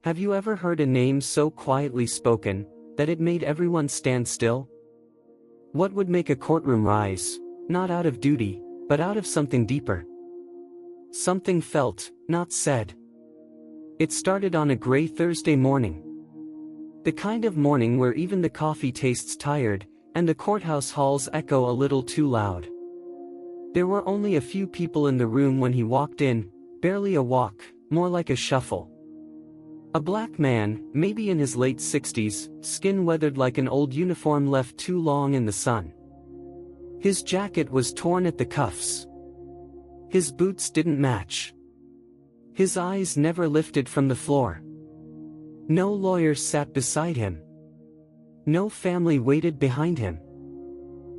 Have you ever heard a name so quietly spoken that it made everyone stand still? What would make a courtroom rise, not out of duty, but out of something deeper? Something felt, not said. It started on a gray Thursday morning. The kind of morning where even the coffee tastes tired, and the courthouse halls echo a little too loud. There were only a few people in the room when he walked in, barely a walk, more like a shuffle. A black man, maybe in his late 60s, skin weathered like an old uniform left too long in the sun. His jacket was torn at the cuffs. His boots didn't match. His eyes never lifted from the floor. No lawyer sat beside him. No family waited behind him.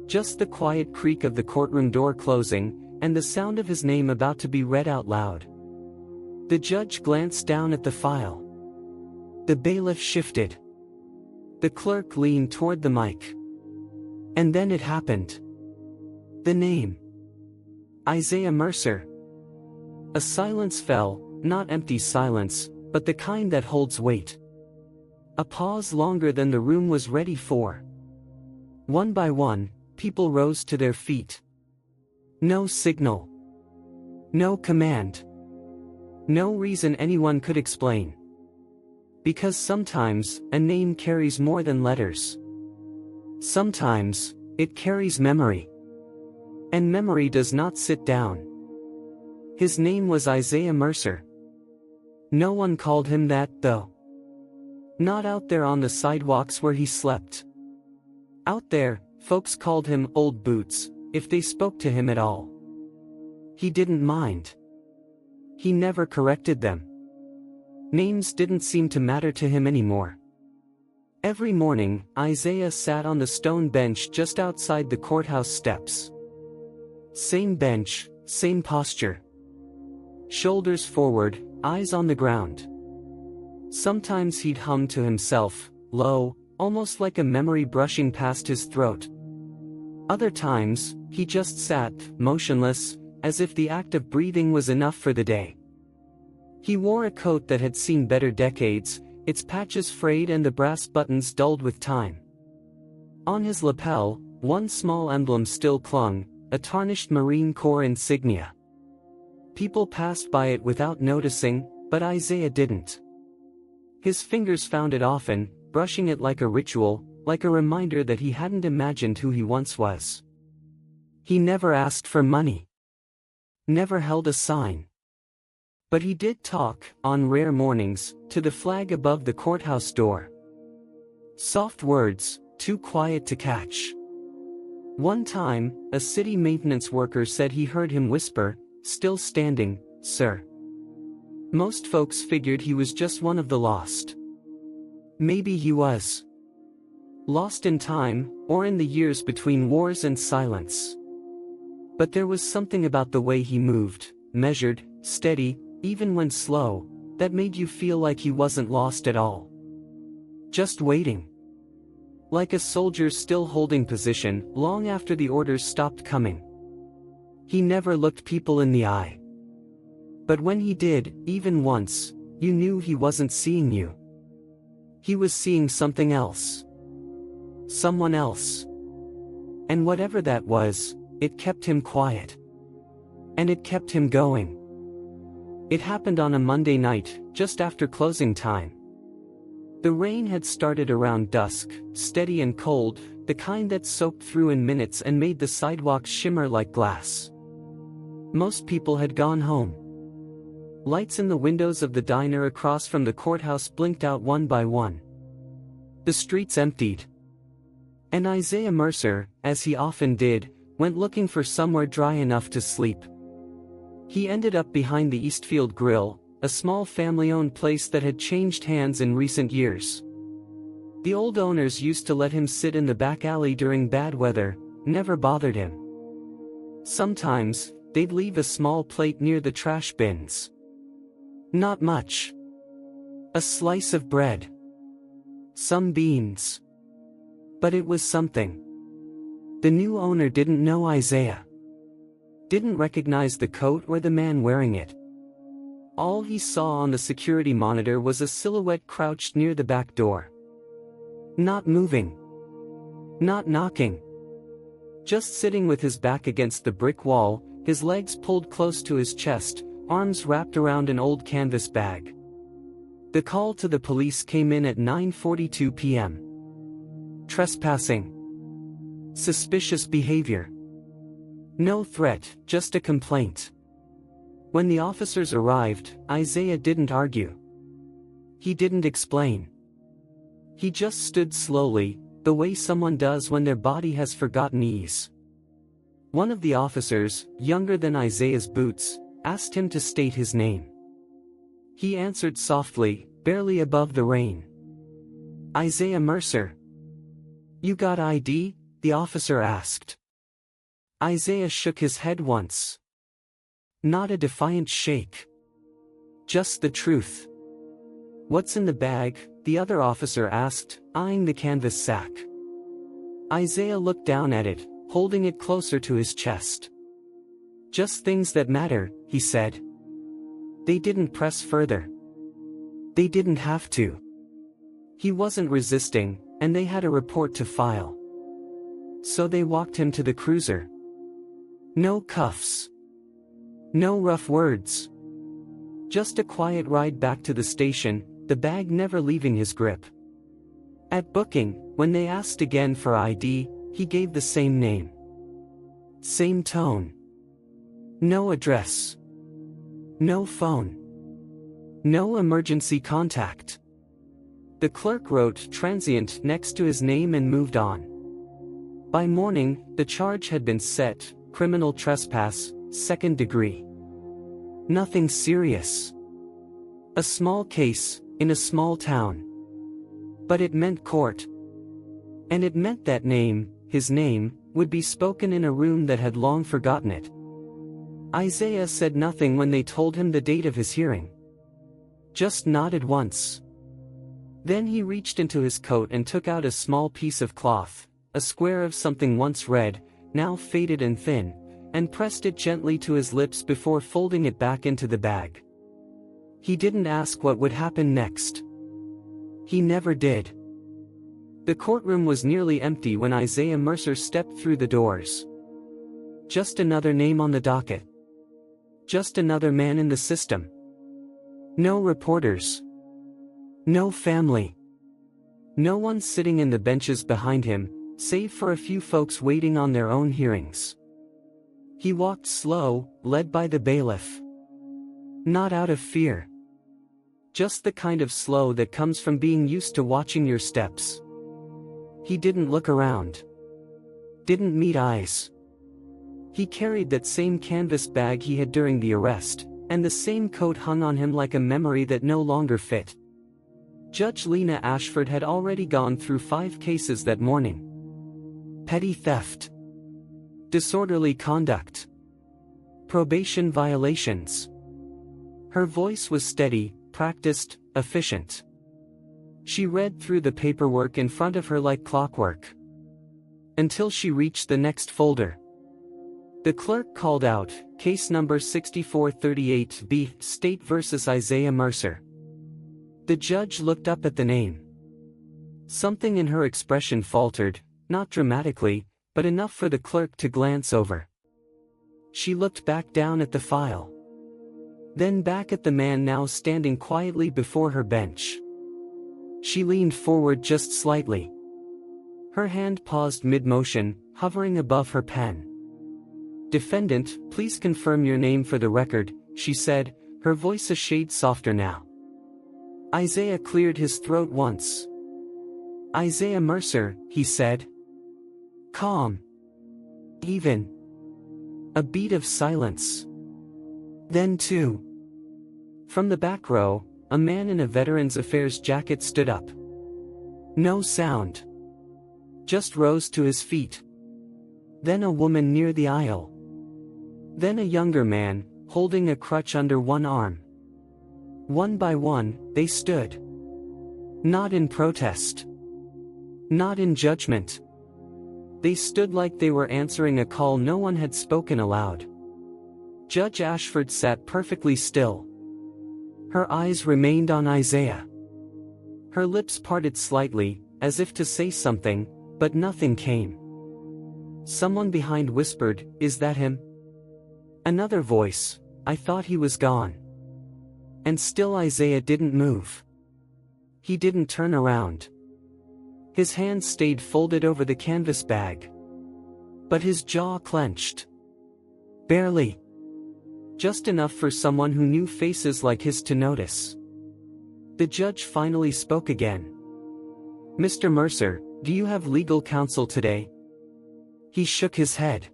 Just the quiet creak of the courtroom door closing, and the sound of his name about to be read out loud. The judge glanced down at the file. The bailiff shifted. The clerk leaned toward the mic. And then it happened. The name. Isaiah Mercer. A silence fell, not empty silence, but the kind that holds weight. A pause longer than the room was ready for. One by one, people rose to their feet. No signal. No command. No reason anyone could explain. Because sometimes, a name carries more than letters. Sometimes, it carries memory. And memory does not sit down. His name was Isaiah Mercer. No one called him that, though. Not out there on the sidewalks where he slept. Out there, folks called him Old Boots, if they spoke to him at all. He didn't mind. He never corrected them. Names didn't seem to matter to him anymore. Every morning, Isaiah sat on the stone bench just outside the courthouse steps. Same bench, same posture. Shoulders forward, eyes on the ground. Sometimes he'd hum to himself, low, almost like a memory brushing past his throat. Other times, he just sat, motionless, as if the act of breathing was enough for the day. He wore a coat that had seen better decades, its patches frayed and the brass buttons dulled with time. On his lapel, one small emblem still clung, a tarnished Marine Corps insignia. People passed by it without noticing, but Isaiah didn't. His fingers found it often, brushing it like a ritual, like a reminder that he hadn't imagined who he once was. He never asked for money. Never held a sign. But he did talk, on rare mornings, to the flag above the courthouse door. Soft words, too quiet to catch. One time, a city maintenance worker said he heard him whisper, "Still standing, sir." Most folks figured he was just one of the lost. Maybe he was. Lost in time, or in the years between wars and silence. But there was something about the way he moved, measured, steady, even when slow, that made you feel like he wasn't lost at all. Just waiting. Like a soldier still holding position, long after the orders stopped coming. He never looked people in the eye. But when he did, even once, you knew he wasn't seeing you. He was seeing something else. Someone else. And whatever that was, it kept him quiet. And it kept him going. It happened on a Monday night, just after closing time. The rain had started around dusk, steady and cold, the kind that soaked through in minutes and made the sidewalks shimmer like glass. Most people had gone home. Lights in the windows of the diner across from the courthouse blinked out one by one. The streets emptied. And Isaiah Mercer, as he often did, went looking for somewhere dry enough to sleep. He ended up behind the Eastfield Grill, a small family-owned place that had changed hands in recent years. The old owners used to let him sit in the back alley during bad weather, never bothered him. Sometimes, they'd leave a small plate near the trash bins. Not much. A slice of bread. Some beans. But it was something. The new owner didn't know Isaiah. Didn't recognize the coat or the man wearing it. All he saw on the security monitor was a silhouette crouched near the back door. Not moving. Not knocking. Just sitting with his back against the brick wall, his legs pulled close to his chest, arms wrapped around an old canvas bag. The call to the police came in at 9:42 p.m. Trespassing. Suspicious behavior. No threat, just a complaint. When the officers arrived, Isaiah didn't argue. He didn't explain. He just stood slowly, the way someone does when their body has forgotten ease. One of the officers, younger than Isaiah's boots, asked him to state his name. He answered softly, barely above the rain. Isaiah Mercer. You got ID? The officer asked. Isaiah shook his head once. Not a defiant shake. Just the truth. What's in the bag? The other officer asked, eyeing the canvas sack. Isaiah looked down at it, holding it closer to his chest. Just things that matter, he said. They didn't press further. They didn't have to. He wasn't resisting, and they had a report to file. So they walked him to the cruiser. No cuffs. No rough words. Just a quiet ride back to the station, the bag never leaving his grip. At booking, when they asked again for ID, he gave the same name. Same tone. No address. No phone. No emergency contact. The clerk wrote transient next to his name and moved on. By morning, the charge had been set, criminal trespass, 2nd degree. Nothing serious. A small case, in a small town. But it meant court. And it meant that name, his name, would be spoken in a room that had long forgotten it. Isaiah said nothing when they told him the date of his hearing. Just nodded once. Then he reached into his coat and took out a small piece of cloth, a square of something once red, now faded and thin, and pressed it gently to his lips before folding it back into the bag. He didn't ask what would happen next. He never did. The courtroom was nearly empty when Isaiah Mercer stepped through the doors. Just another name on the docket. Just another man in the system. No reporters. No family. No one sitting in the benches behind him, save for a few folks waiting on their own hearings. He walked slow, led by the bailiff. Not out of fear. Just the kind of slow that comes from being used to watching your steps. He didn't look around. Didn't meet eyes. He carried that same canvas bag he had during the arrest, and the same coat hung on him like a memory that no longer fit. Judge Lena Ashford had already gone through 5 cases that morning. Petty theft. Disorderly conduct. Probation violations. Her voice was steady, practiced, efficient. She read through the paperwork in front of her like clockwork. Until she reached the next folder. The clerk called out, case number 6438B, State vs. Isaiah Mercer. The judge looked up at the name. Something in her expression faltered, not dramatically, but enough for the clerk to glance over. She looked back down at the file. Then back at the man now standing quietly before her bench. She leaned forward just slightly. Her hand paused mid-motion, hovering above her pen. Defendant, please confirm your name for the record, she said, her voice a shade softer now. Isaiah cleared his throat once. Isaiah Mercer, he said. Calm. Even. A beat of silence. Then too. From the back row, a man in a Veterans Affairs jacket stood up. No sound. Just rose to his feet. Then a woman near the aisle. Then a younger man, holding a crutch under one arm. One by one, they stood. Not in protest. Not in judgment. They stood like they were answering a call no one had spoken aloud. Judge Ashford sat perfectly still. Her eyes remained on Isaiah. Her lips parted slightly, as if to say something, but nothing came. Someone behind whispered, "Is that him?" Another voice, "I thought he was gone." And still Isaiah didn't move. He didn't turn around. His hands stayed folded over the canvas bag. But his jaw clenched. Barely. Just enough for someone who knew faces like his to notice. The judge finally spoke again. "Mr. Mercer, do you have legal counsel today?" He shook his head.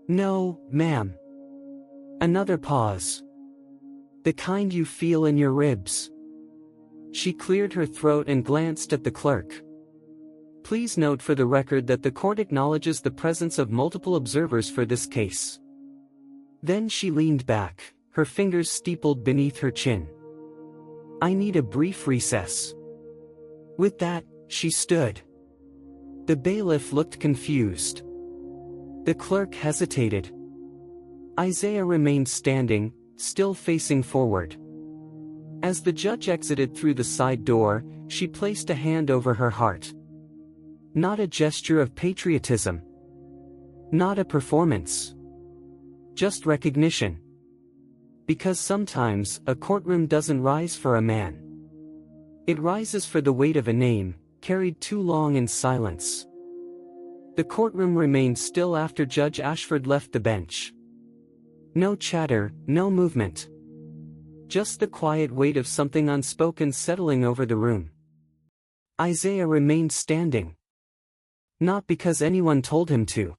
"No, ma'am." Another pause. "The kind you feel in your ribs." She cleared her throat and glanced at the clerk. "Please note for the record that the court acknowledges the presence of multiple observers for this case." Then she leaned back, her fingers steepled beneath her chin. "I need a brief recess." With that, she stood. The bailiff looked confused. The clerk hesitated. Isaiah remained standing, still facing forward. As the judge exited through the side door, she placed a hand over her heart. Not a gesture of patriotism. Not a performance. Just recognition. Because sometimes, a courtroom doesn't rise for a man. It rises for the weight of a name, carried too long in silence. The courtroom remained still after Judge Ashford left the bench. No chatter, no movement. Just the quiet weight of something unspoken settling over the room. Isaiah remained standing. Not because anyone told him to.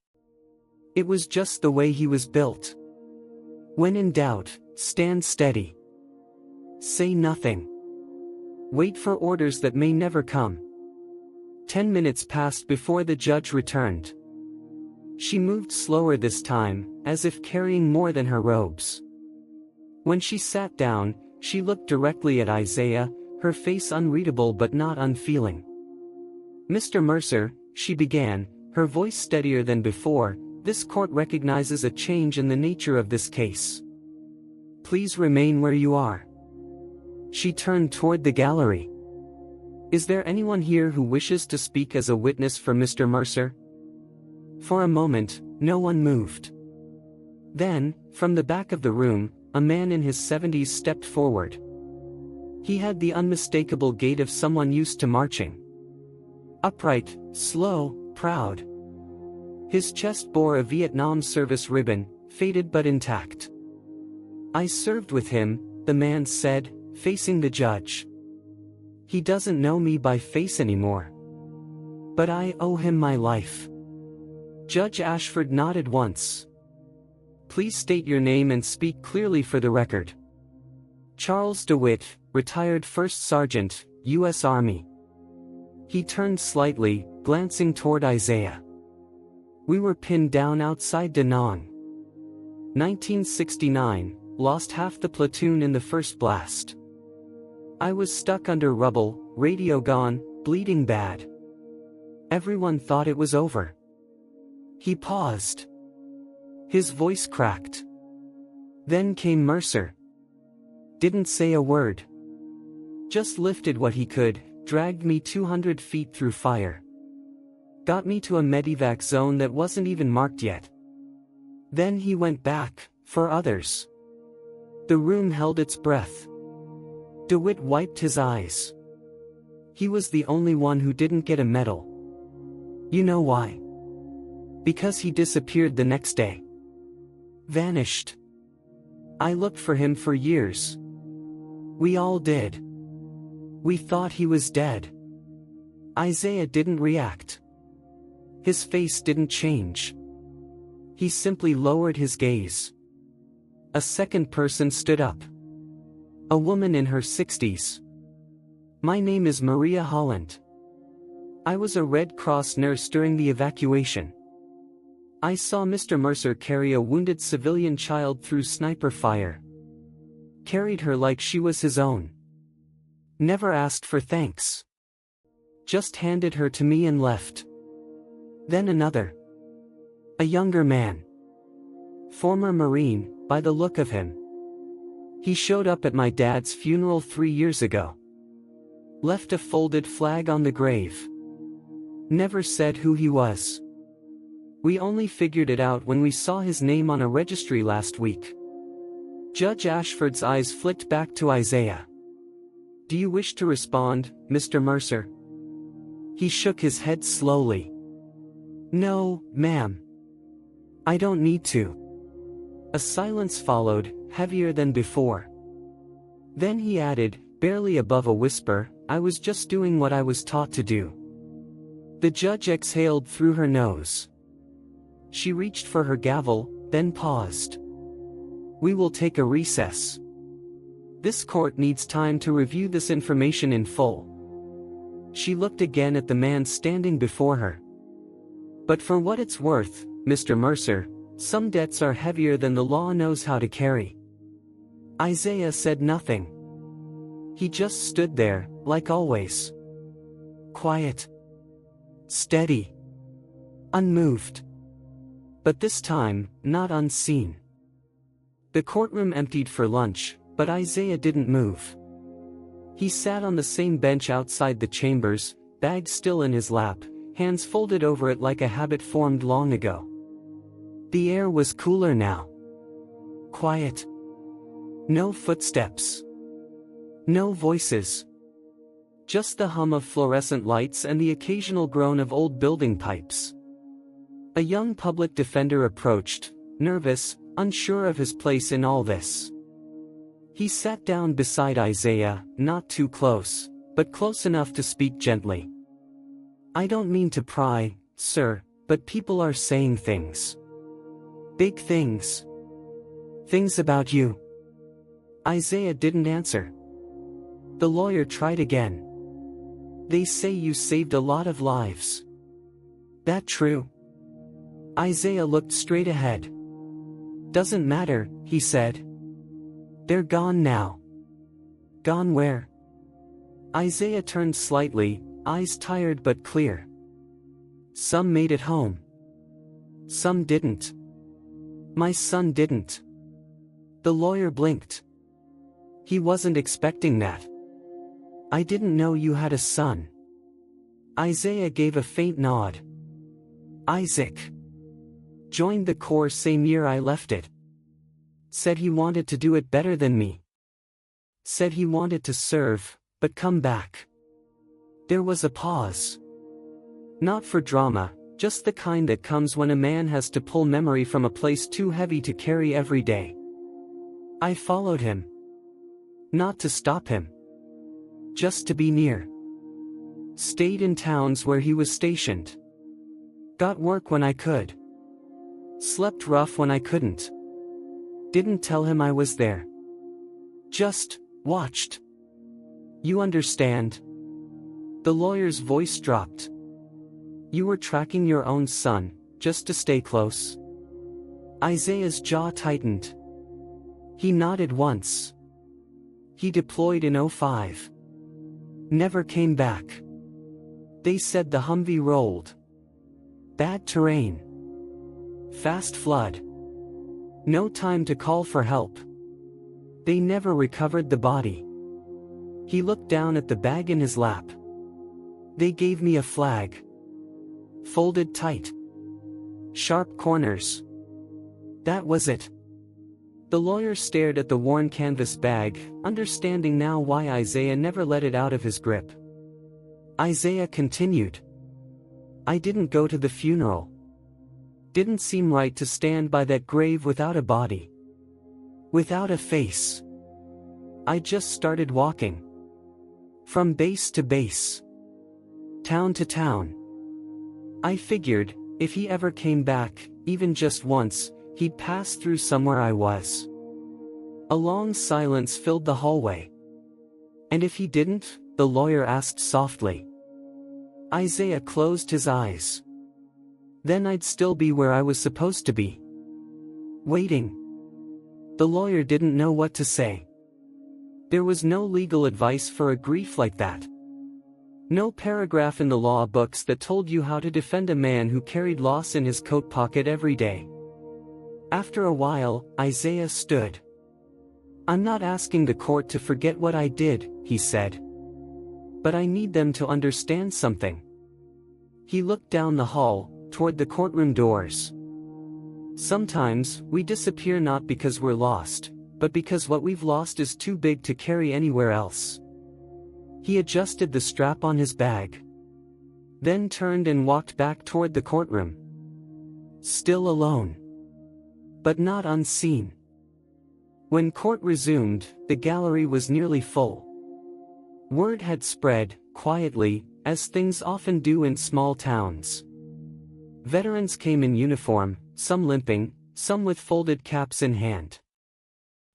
It was just the way he was built. When in doubt, stand steady. Say nothing. Wait for orders that may never come. 10 minutes passed before the judge returned. She moved slower this time, as if carrying more than her robes. When she sat down, she looked directly at Isaiah, her face unreadable but not unfeeling. "Mr. Mercer," she began, her voice steadier than before, "this court recognizes a change in the nature of this case. Please remain where you are." She turned toward the gallery. "Is there anyone here who wishes to speak as a witness for Mr. Mercer?" For a moment, no one moved. Then, from the back of the room, a man in his 70s stepped forward. He had the unmistakable gait of someone used to marching. Upright, slow, proud. His chest bore a Vietnam service ribbon, faded but intact. "I served with him," the man said, facing the judge. "He doesn't know me by face anymore. But I owe him my life." Judge Ashford nodded once. "Please state your name and speak clearly for the record." "Charles DeWitt, retired First Sergeant, U.S. Army." He turned slightly, glancing toward Isaiah. "We were pinned down outside Da Nang. 1969, lost half the platoon in the first blast. I was stuck under rubble, radio gone, bleeding bad. Everyone thought it was over." He paused. His voice cracked. Then came Mercer. Didn't say a word. Just lifted what he could, dragged me 200 feet through fire. Got me to a medevac zone that wasn't even marked yet. Then he went back, for others. The room held its breath. DeWitt wiped his eyes. He was the only one who didn't get a medal. You know why? Because he disappeared the next day. Vanished. I looked for him for years. We all did. We thought he was dead. Isaiah didn't react. His face didn't change. He simply lowered his gaze. A second person stood up. A woman in her 60s. "My name is Maria Holland. I was a Red Cross nurse during the evacuation. I saw Mr. Mercer carry a wounded civilian child through sniper fire. Carried her like she was his own. Never asked for thanks. Just handed her to me and left." Then another. A younger man. Former Marine, by the look of him. He showed up at my dad's funeral 3 years ago. Left a folded flag on the grave. Never said who he was. We only figured it out when we saw his name on a registry last week." Judge Ashford's eyes flicked back to Isaiah. "Do you wish to respond, Mr. Mercer?" He shook his head slowly. "No, ma'am. I don't need to." A silence followed, heavier than before. Then he added, barely above a whisper, "I was just doing what I was taught to do." The judge exhaled through her nose. She reached for her gavel, then paused. "We will take a recess. This court needs time to review this information in full." She looked again at the man standing before her. "But for what it's worth, Mr. Mercer, some debts are heavier than the law knows how to carry." Isaiah said nothing. He just stood there, like always. Quiet. Steady. Unmoved. But this time, not unseen. The courtroom emptied for lunch, but Isaiah didn't move. He sat on the same bench outside the chambers, bag still in his lap, hands folded over it like a habit formed long ago. The air was cooler now. Quiet. No footsteps. No voices. Just the hum of fluorescent lights and the occasional groan of old building pipes. A young public defender approached, nervous, unsure of his place in all this. He sat down beside Isaiah, not too close, but close enough to speak gently. "I don't mean to pry, sir, but people are saying things. Big things. Things about you." Isaiah didn't answer. The lawyer tried again. "They say you saved a lot of lives. That true?" Isaiah looked straight ahead. "Doesn't matter," he said. "They're gone now." "Gone where?" Isaiah turned slightly, eyes tired but clear. "Some made it home. Some didn't. My son didn't." The lawyer blinked. He wasn't expecting that. "I didn't know you had a son." Isaiah gave a faint nod. "Isaac. Joined the Corps same year I left it. Said he wanted to do it better than me. Said he wanted to serve, but come back." There was a pause. Not for drama, just the kind that comes when a man has to pull memory from a place too heavy to carry every day. "I followed him. Not to stop him. Just to be near. Stayed in towns where he was stationed. Got work when I could. Slept rough when I couldn't. Didn't tell him I was there. Just watched. You understand?" The lawyer's voice dropped. "You were tracking your own son, just to stay close?" Isaiah's jaw tightened. He nodded once. "He deployed in 2005. Never came back. They said the Humvee rolled. Bad terrain. Fast flood. No time to call for help. They never recovered the body." He looked down at the bag in his lap. "They gave me a flag. Folded tight. Sharp corners. That was it." The lawyer stared at the worn canvas bag, understanding now why Isaiah never let it out of his grip. Isaiah continued. "I didn't go to the funeral. Didn't seem right to stand by that grave without a body. Without a face. I just started walking. From base to base. Town to town. I figured, if he ever came back, even just once, he'd pass through somewhere I was." A long silence filled the hallway. "And if he didn't?" the lawyer asked softly. Isaiah closed his eyes. "Then I'd still be where I was supposed to be. Waiting." The lawyer didn't know what to say. There was no legal advice for a grief like that. No paragraph in the law books that told you how to defend a man who carried loss in his coat pocket every day. After a while, Isaiah stood. "I'm not asking the court to forget what I did," he said. "But I need them to understand something." He looked down the hall, toward the courtroom doors. "Sometimes, we disappear not because we're lost, but because what we've lost is too big to carry anywhere else." He adjusted the strap on his bag, then turned and walked back toward the courtroom. Still alone, but not unseen. When court resumed, the gallery was nearly full. Word had spread, quietly, as things often do in small towns. Veterans came in uniform, some limping, some with folded caps in hand.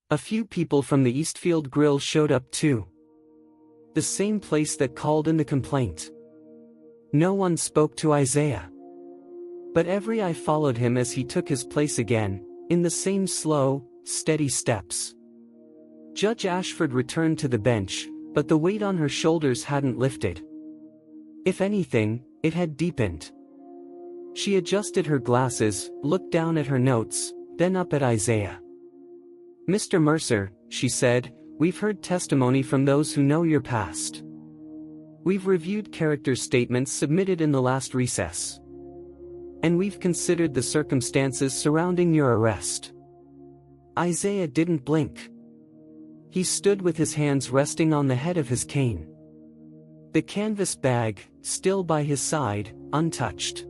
A few people from the Eastfield Grill showed up too. The same place that called in the complaint. No one spoke to Isaiah. But every eye followed him as he took his place again, in the same slow, steady steps. Judge Ashford returned to the bench, but the weight on her shoulders hadn't lifted. If anything, it had deepened. She adjusted her glasses, looked down at her notes, then up at Isaiah. "Mr. Mercer," she said, "we've heard testimony from those who know your past. We've reviewed character statements submitted in the last recess. And we've considered the circumstances surrounding your arrest." Isaiah didn't blink. He stood with his hands resting on the head of his cane. The canvas bag, still by his side, untouched.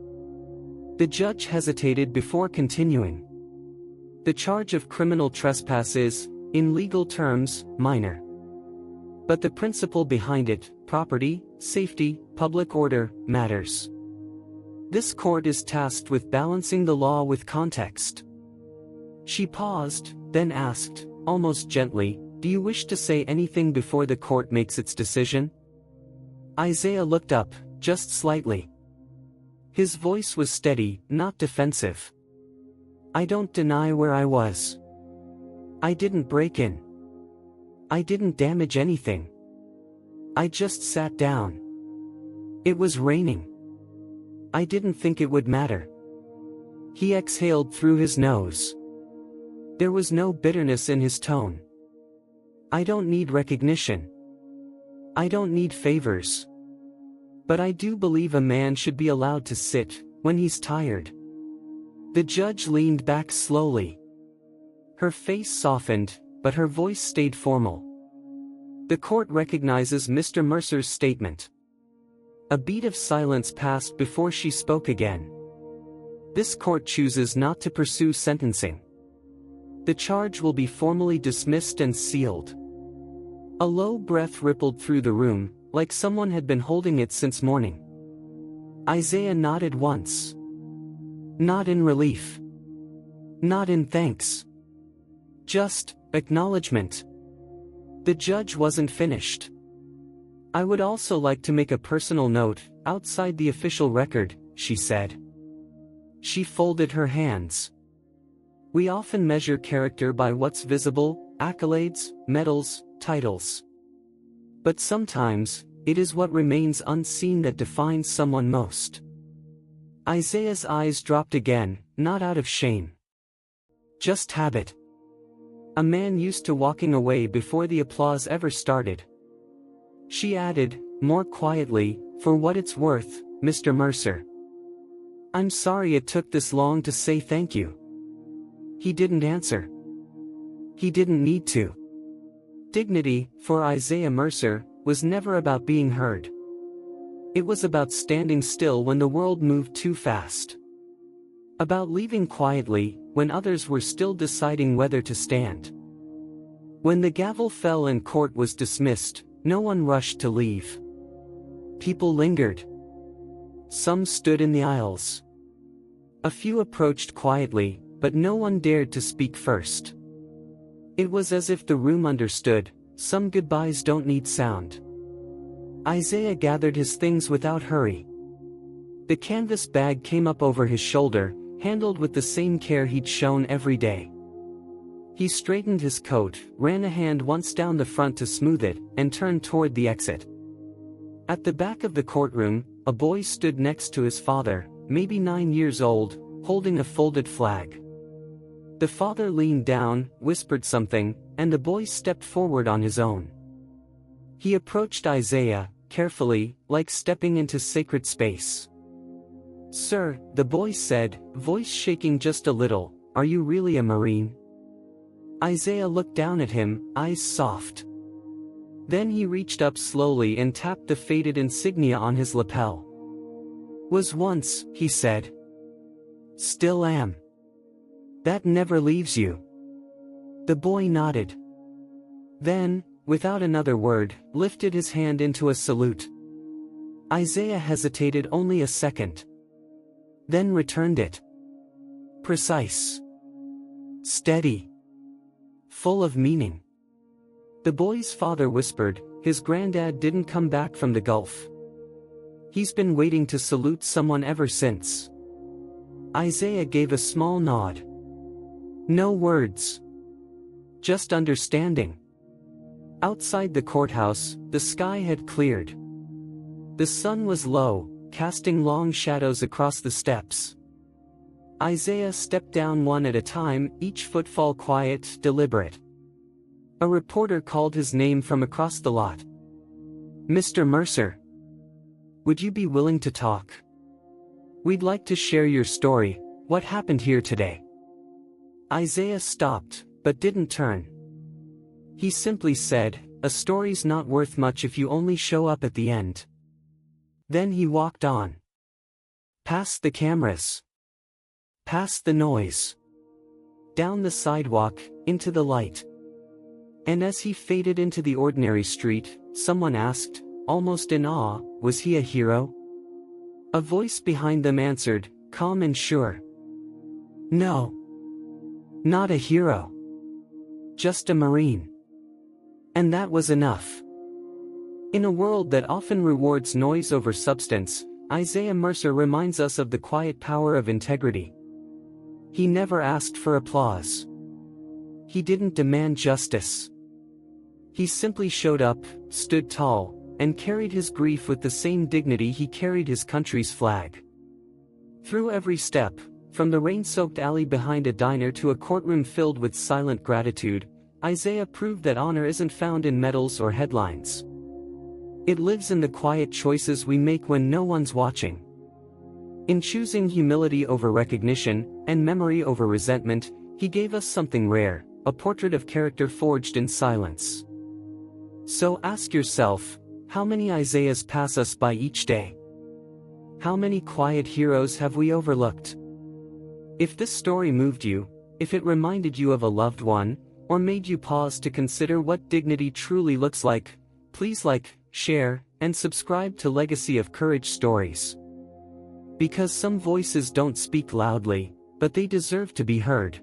The judge hesitated before continuing. "The charge of criminal trespass is, in legal terms, minor. But the principle behind it, property, safety, public order, matters. This court is tasked with balancing the law with context." She paused, then asked, almost gently, "Do you wish to say anything before the court makes its decision?" Isaiah looked up, just slightly. His voice was steady, not defensive. "I don't deny where I was. I didn't break in. I didn't damage anything. I just sat down. It was raining. I didn't think it would matter." He exhaled through his nose. There was no bitterness in his tone. "I don't need recognition. I don't need favors. But I do believe a man should be allowed to sit, when he's tired." The judge leaned back slowly. Her face softened, but her voice stayed formal. "The court recognizes Mr. Mercer's statement." A beat of silence passed before she spoke again. "This court chooses not to pursue sentencing. The charge will be formally dismissed and sealed." A low breath rippled through the room, like someone had been holding it since morning. Isaiah nodded once. Not in relief. Not in thanks. Just acknowledgement. The judge wasn't finished. "I would also like to make a personal note, outside the official record," she said. She folded her hands. "We often measure character by what's visible, accolades, medals, titles. But sometimes, it is what remains unseen that defines someone most." Isaiah's eyes dropped again, not out of shame. Just habit. A man used to walking away before the applause ever started. She added, more quietly, "For what it's worth, Mr. Mercer. I'm sorry it took this long to say thank you." He didn't answer. He didn't need to. Dignity, for Isaiah Mercer, was never about being heard. It was about standing still when the world moved too fast. About leaving quietly, when others were still deciding whether to stand. When the gavel fell and court was dismissed, no one rushed to leave. People lingered. Some stood in the aisles. A few approached quietly, but no one dared to speak first. It was as if the room understood, some goodbyes don't need sound. Isaiah gathered his things without hurry. The canvas bag came up over his shoulder, handled with the same care he'd shown every day. He straightened his coat, ran a hand once down the front to smooth it, and turned toward the exit. At the back of the courtroom, a boy stood next to his father, maybe 9 years old, holding a folded flag. The father leaned down, whispered something, and the boy stepped forward on his own. He approached Isaiah, carefully, like stepping into sacred space. "Sir," the boy said, voice shaking just a little, "are you really a Marine?" Isaiah looked down at him, eyes soft. Then he reached up slowly and tapped the faded insignia on his lapel. "Was once," he said. "Still am. That never leaves you." The boy nodded. Then, without another word, lifted his hand into a salute. Isaiah hesitated only a second. Then returned it. Precise. Steady. Full of meaning. The boy's father whispered, "His granddad didn't come back from the Gulf. He's been waiting to salute someone ever since." Isaiah gave a small nod. No words. Just understanding. Outside the courthouse, the sky had cleared. The sun was low, casting long shadows across the steps. Isaiah stepped down one at a time, each footfall quiet, deliberate. A reporter called his name from across the lot. "Mr. Mercer. Would you be willing to talk? We'd like to share your story, what happened here today." Isaiah stopped, but didn't turn. He simply said, "A story's not worth much if you only show up at the end." Then he walked on. Past the cameras. Past the noise. Down the sidewalk, into the light. And as he faded into the ordinary street, someone asked, almost in awe, was he a hero? A voice behind them answered, calm and sure. No. Not a hero. Just a Marine. And that was enough. In a world that often rewards noise over substance, Isaiah Mercer reminds us of the quiet power of integrity. He never asked for applause. He didn't demand justice. He simply showed up, stood tall, and carried his grief with the same dignity he carried his country's flag. Through every step, from the rain-soaked alley behind a diner to a courtroom filled with silent gratitude, Isaiah proved that honor isn't found in medals or headlines. It lives in the quiet choices we make when no one's watching. In choosing humility over recognition, and memory over resentment, he gave us something rare, a portrait of character forged in silence. So ask yourself, how many Isaiahs pass us by each day? How many quiet heroes have we overlooked? If this story moved you, if it reminded you of a loved one, or made you pause to consider what dignity truly looks like, please like, share, and subscribe to Legacy of Courage Stories. Because some voices don't speak loudly, but they deserve to be heard.